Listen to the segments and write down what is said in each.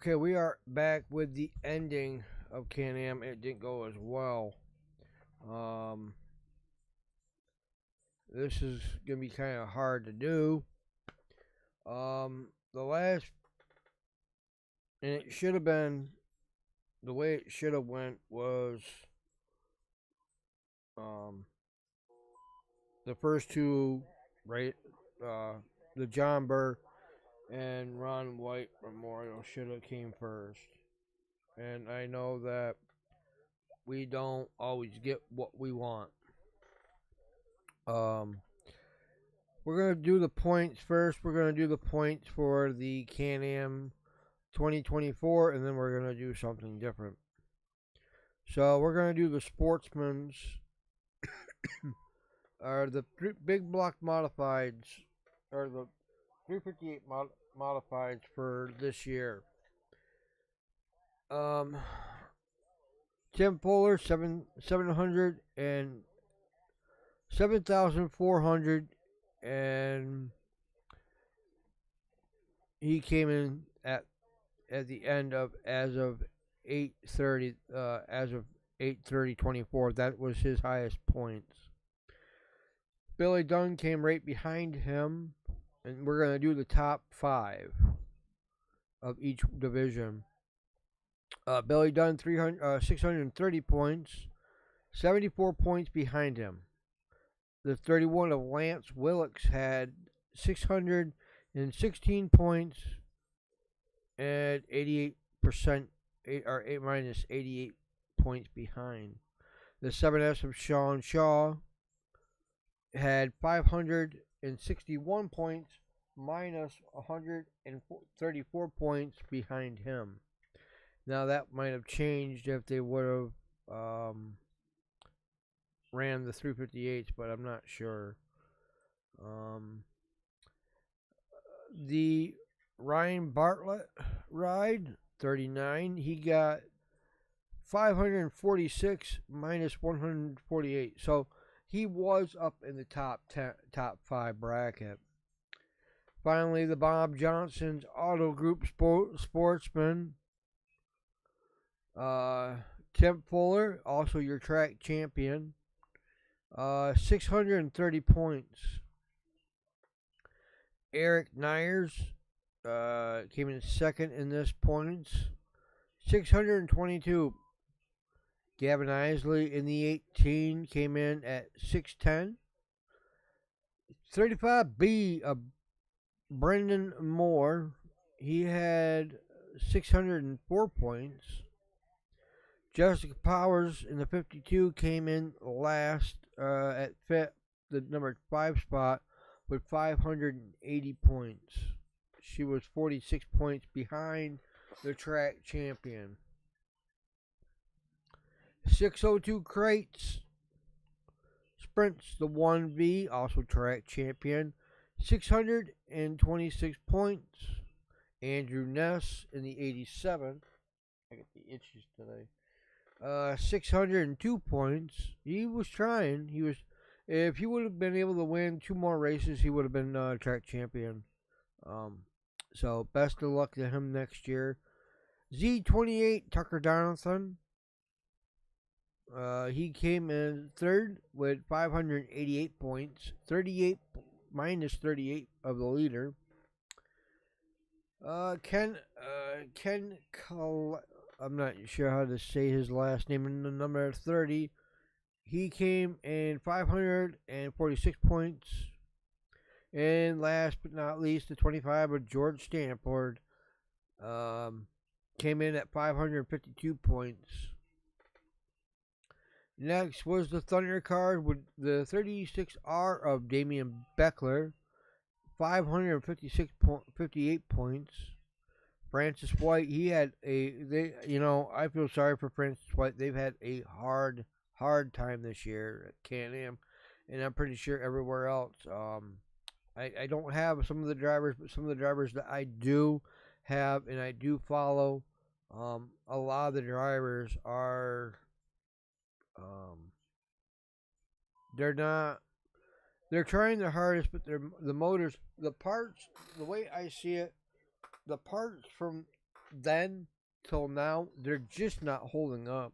Okay, we are back with the ending of Can-Am. It didn't go as well. Um, this is gonna be kind of hard to do. The last, and it should have been the way it should have went was um the first two, right? Uh, the John Burr and Ron White Memorial should have came first. And I know that we don't always get what we want. Um, We're going to do the points first. We're going to do the points for the Can-Am 2024, and then we're going to do something different. So we're going to do the Sportsman's, or the big block modifieds, or the 358 modifieds for this year. Tim Fuller, 700 and 7,400, and he came in at the end of as of 8:30 as of 8:30:24. That was his highest points. Billy Dunn came right behind him, and we're gonna do the top 5 of each division. Billy Dunn 630 points, 74 points behind him. The 31 of Lance Willix had 616 points and 88%, or 8 minus 88 points behind. The 7S of Sean Shaw had 561 points minus 134 points behind him. Now that might have changed if they would have ran the 358s, but I'm not sure. The Ryan Bartlett ride, 39, he got 546 minus 148. So he was up in the top 5 bracket. Finally, the Bob Johnson's Auto Group Sportsman. Tim Fuller, also your track champion. 630 points. Eric Nyers came in second in this points. 622. Gavin Isley in the 18 came in at 610. 35B of Brendan Moore. He had 604 points. Jessica Powers in the 52 came in last at the number 5 spot with 580 points. She was 46 points behind the track champion. 602 Crates sprints the 1V, also track champion, 626 points. Andrew Ness in the 87. I get the itches today. 602 points. He was trying. If he would have been able to win 2 more races, he would have been track champion. So best of luck to him next year. Z28 Tucker Donaldson. He came in third with 588 points, 38 minus 38 of the leader. Ken I'm not sure how to say his last name. In the number 30, he came in 546 points. And last but not least, the 25 of George Stanford came in at 552 points. Next was the Thunder card with the 36R of Damian Beckler, 58 points. Francis White, he had I feel sorry for Francis White. They've had a hard time this year at Can-Am, and I'm pretty sure everywhere else. I don't have some of the drivers, but some of the drivers that I do have and I do follow, a lot of the drivers are, they're trying their hardest, but the motors, the parts, the way I see it, the parts from then till now, they're just not holding up.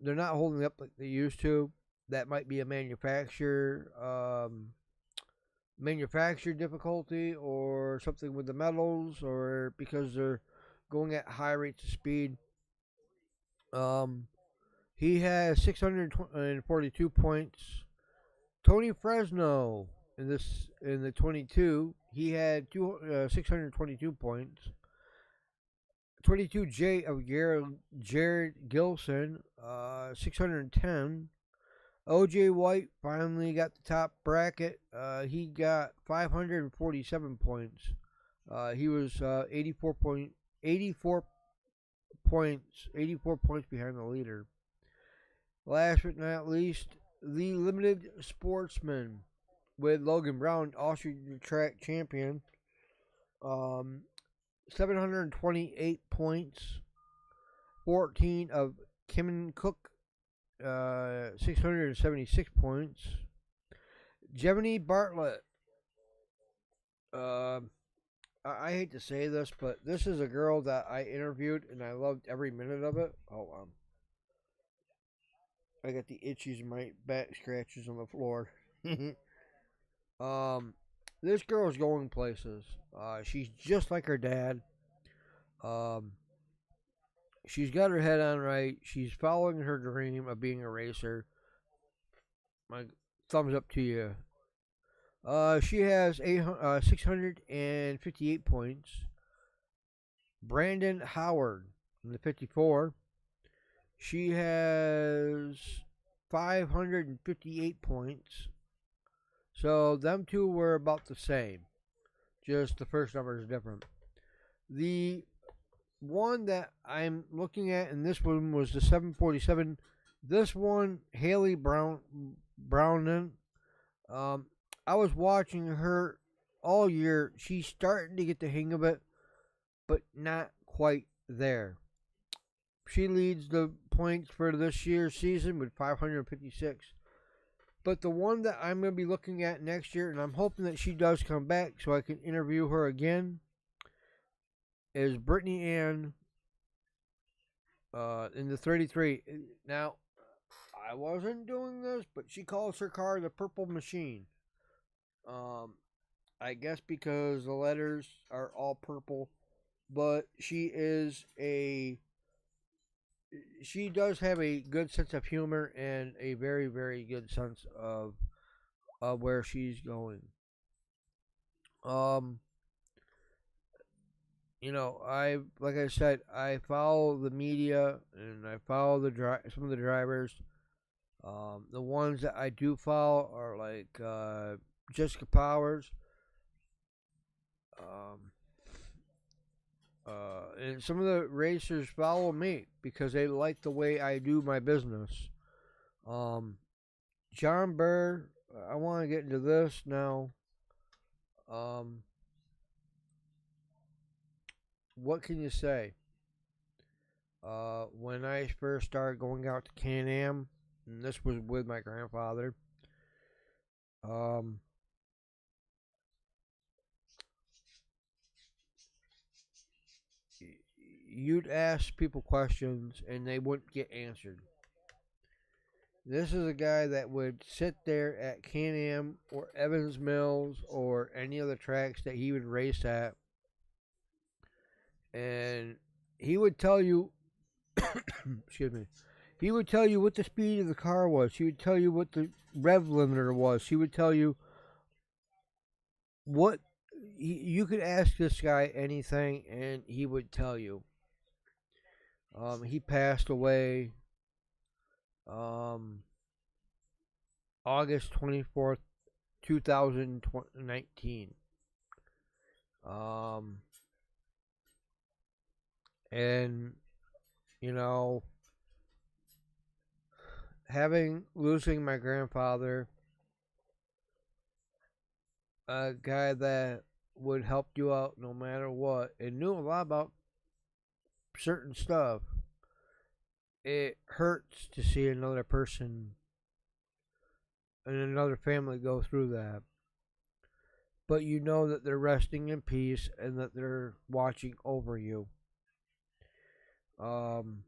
They're not holding up like they used to. That might be a manufacturer difficulty or something with the metals, or because they're going at high rates of speed. Um, he has 642 points. Tony Fresno in the 22, he had 622 points. 22 J of Jared Gilson, 610. OJ White finally got the top bracket. He got 547 points. He was 84 points behind the leader. Last but not least, the limited sportsman with Logan Brown, Austrian track champion. 728 points. 14 of Kim Cook, 676 points. Gemini Bartlett. I hate to say this, but this is a girl that I interviewed and I loved every minute of it. Hold on. I got the itchies in my back scratches on the floor. This girl's going places. She's just like her dad. She's got her head on right. She's following her dream of being a racer. My thumbs up to you. She has 658 points. Brandon Howard in the 54. She has 558 points. So them two were about the same. Just the first number is different. The one that I'm looking at in this one was the 747. This one, Haley Brownen. I was watching her all year. She's starting to get the hang of it, but not quite there. She leads the points for this year's season with 556. But the one that I'm going to be looking at next year, and I'm hoping that she does come back so I can interview her again, is Brittany Ann in the 33. Now, I wasn't doing this, but she calls her car the Purple Machine. I guess because the letters are all purple, but she does have a good sense of humor and a very, very good sense of where she's going. Like I said, I follow the media and I follow some of the drivers. The ones that I do follow are like Jessica Powers. And some of the racers follow me because they like the way I do my business. John Burr, I want to get into this now. What can you say? When I first started going out to Can-Am, and this was with my grandfather, you'd ask people questions and they wouldn't get answered. This is a guy that would sit there at Can-Am or Evans Mills or any other tracks that he would race at, and he would tell you, excuse me, he would tell you what the speed of the car was. He would tell you what the rev limiter was. He would tell you what you could ask this guy anything, and he would tell you. He passed away August 24th, 2019. And losing my grandfather, a guy that would help you out no matter what and knew a lot about certain stuff, it hurts to see another person and another family go through that. but you know that they're resting in peace and that they're watching over you. Um,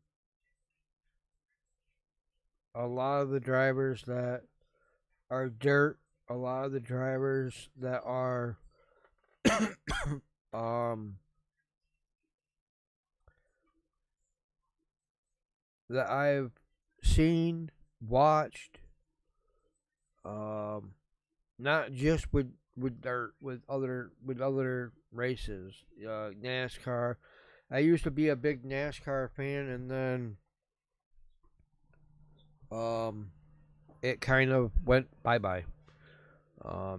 a lot of the drivers that are dirt, a lot of the drivers that are um, that I've seen, watched, um, not just with dirt, with other races, NASCAR. I used to be a big NASCAR fan, and then um, it kind of went bye bye.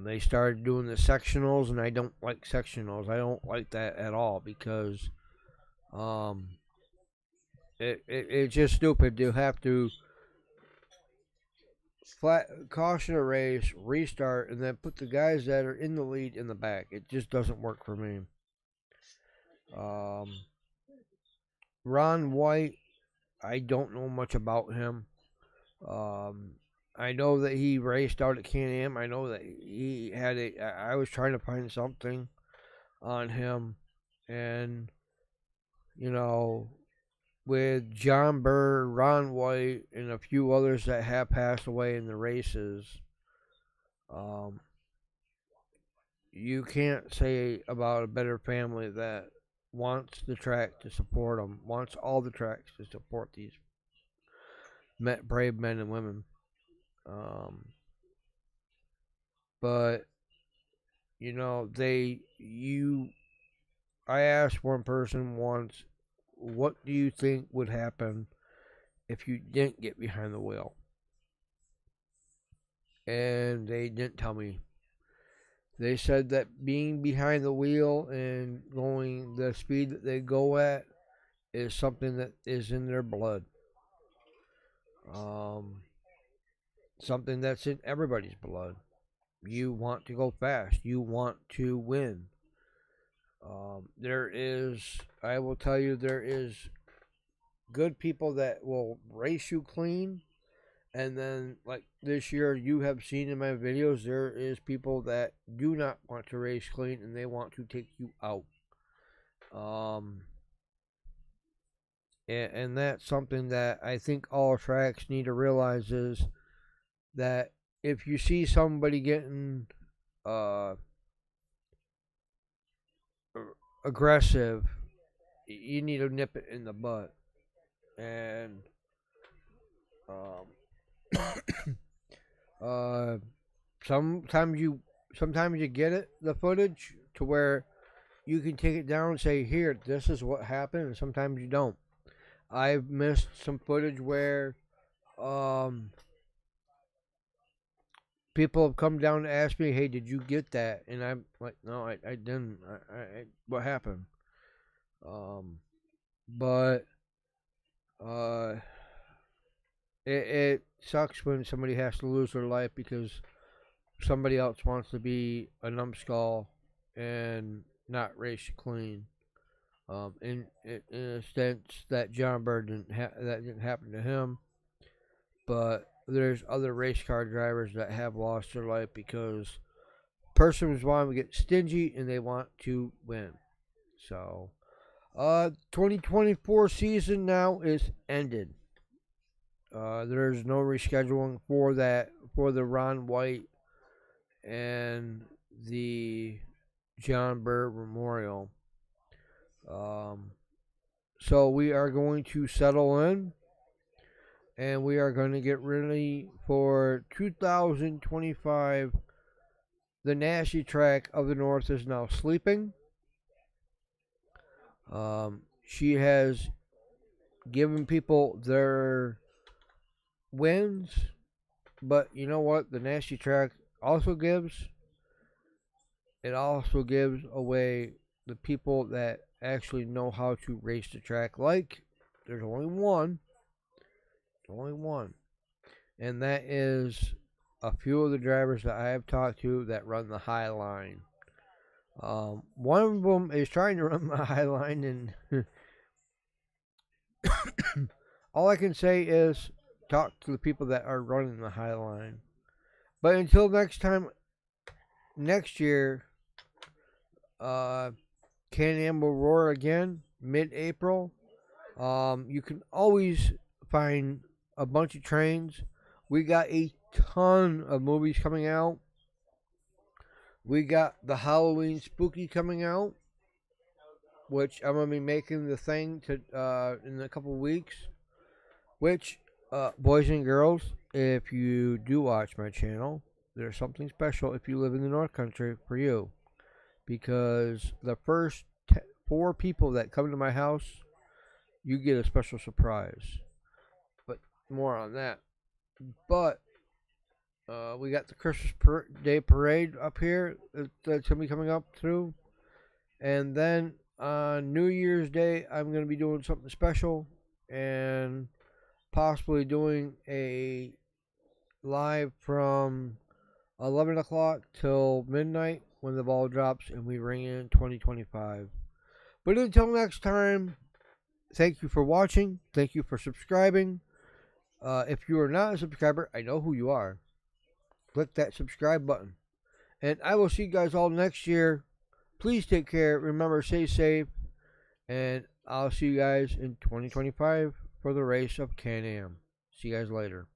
They started doing the sectionals, and I don't like sectionals. I don't like that at all because um, it's just stupid to have to flat caution a race, restart, and then put the guys that are in the lead in the back. It just doesn't work for me. Um, Ron White, I don't know much about him. Um, I know that he raced out at Can-Am. I know that he had a. I was trying to find something on him, and you know, with John Burr, Ron White, and a few others that have passed away in the races, um, you can't say about a better family that wants the track to support them, wants all the tracks to support these brave men and women. Um, but you know, I asked one person once, what do you think would happen if you didn't get behind the wheel? And they didn't tell me. They said that being behind the wheel and going the speed that they go at is something that is in their blood. Um, Something that's in everybody's blood. You want to go fast. You want to win. I will tell you, there is good people that will race you clean. And then, like this year, you have seen in my videos, there is people that do not want to race clean and they want to take you out. Um, and that's something that I think all tracks need to realize is that if you see somebody getting uh, aggressive, you need to nip it in the butt. And uh, sometimes you get the footage to where you can take it down and say, here, this is what happened, and sometimes you don't. I've missed some footage where people have come down to ask me, hey, did you get that? And I'm like, no, I didn't. What happened? But uh, it sucks when somebody has to lose their life because somebody else wants to be a numbskull and not race clean. In a sense that John Burr that didn't happen to him, but there's other race car drivers that have lost their life because persons want to get stingy and they want to win. So, 2024 season now is ended. There's no rescheduling for the Ron White and the John Burr Memorial. So we are going to settle in and we are going to get ready for 2025. The Nasty Track of the North is now sleeping. She has given people their wins, but you know what? The Nasty Track also gives. It also gives away the people that actually know how to race the track. Like, there's only one. And that is a few of the drivers that I have talked to that run the high line. One of them is trying to run the high line, and all I can say is talk to the people that are running the high line. But until next time, next year, Can-Am will roar again mid-April. You can always find a bunch of trains. We got a ton of movies coming out. We got the Halloween Spooky coming out, which I'm gonna be making the thing to in a couple weeks. Which, boys and girls, if you do watch my channel, there's something special if you live in the North Country for you, because the first 4 people that come to my house, you get a special surprise. But more on that. But we got the Christmas Day parade up here that's gonna be coming up through, and then on New Year's Day I'm gonna be doing something special and possibly doing a live from 11 o'clock till midnight when the ball drops and we ring in 2025. But until next time, thank you for watching. Thank you for subscribing. If you are not a subscriber, I know who you are. Click that subscribe button. And I will see you guys all next year. Please take care. Remember, stay safe. And I'll see you guys in 2025 for the race of Can-Am. See you guys later.